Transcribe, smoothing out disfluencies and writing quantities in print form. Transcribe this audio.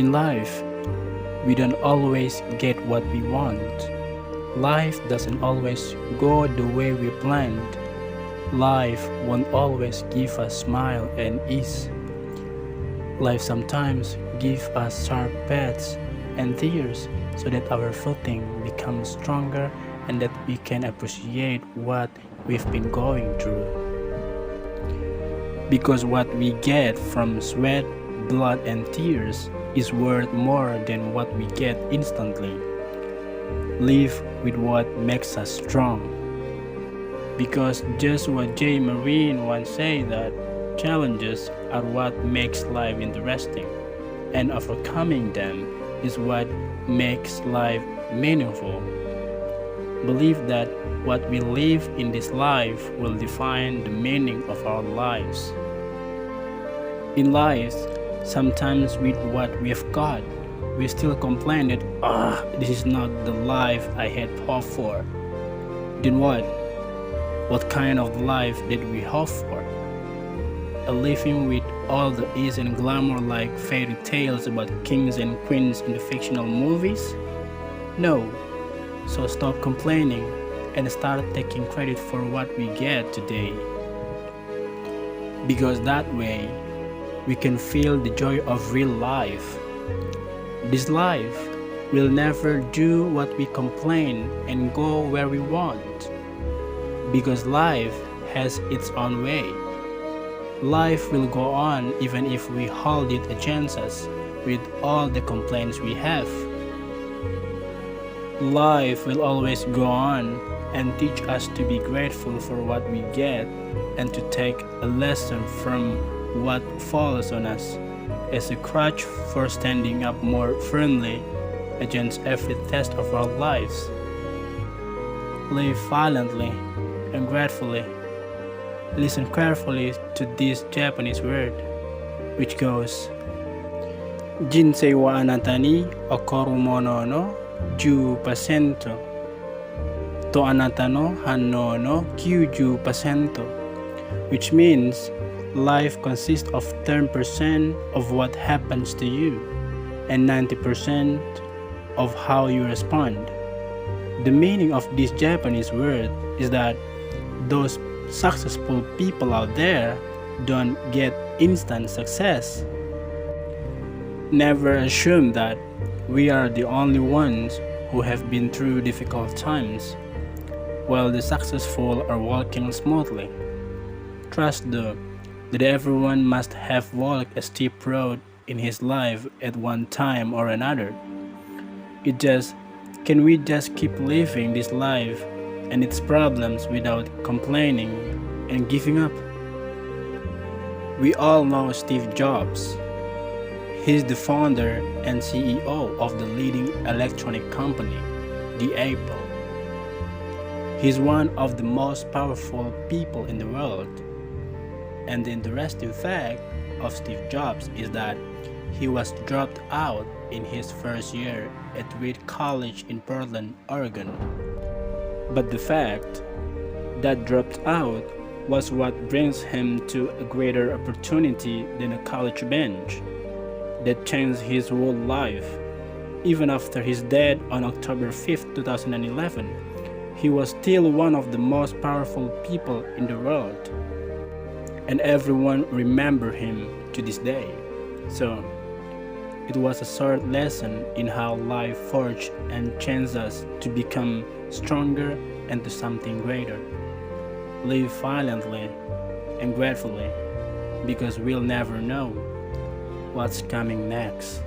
In life, we don't always get what we want. Life doesn't always go the way we planned. Life won't always give us smile and ease. Life sometimes gives us sharp paths and tears so that our footing becomes stronger and that we can appreciate what we've been going through. Because what we get from sweat, blood, and tears is worth more than what we get instantly. Live with what makes us strong. Because just what J. Marine once said, that challenges are what makes life interesting, and overcoming them is what makes life meaningful. Believe that what we live in this life will define the meaning of our lives. In life, sometimes with what we've got, we still complain that, this is not the life I had hoped for. Then what? What kind of life did we hope for? A living with all the ease and glamour like fairy tales about kings and queens in the fictional movies? No. So stop complaining and start taking credit for what we get today. Because that way, we can feel the joy of real life. This life will never do what we complain and go where we want. Because life has its own way. Life will go on even if we hold it against us with all the complaints we have. Life will always go on and teach us to be grateful for what we get and to take a lesson from what falls on us as a crutch for standing up more firmly against every test of our lives. Live violently and gratefully. Listen carefully to this Japanese word, which goes, Jinsei wa anata ni okoru mono no 10%, to anata no hanno no 90%, which means life consists of 10% of what happens to you and 90% of how you respond. The meaning of this Japanese word is that those successful people out there don't get instant success. Never assume that we are the only ones who have been through difficult times, while the successful are walking smoothly. Trust though that everyone must have walked a steep road in his life at one time or another. Can we just keep living this life and its problems without complaining and giving up? We all know Steve Jobs. He's the founder and CEO of the leading electronic company, the Apple. He's one of the most powerful people in the world. And the interesting fact of Steve Jobs is that he was dropped out in his first year at Reed College in Portland, Oregon. But the fact that dropped out was what brings him to a greater opportunity than a college bench that changed his whole life. Even after his death on October 5, 2011, he was still one of the most powerful people in the world. And everyone remember him to this day. So, it was a short lesson in how life forged and changed us to become stronger and to something greater. Live violently and gratefully, because we'll never know what's coming next.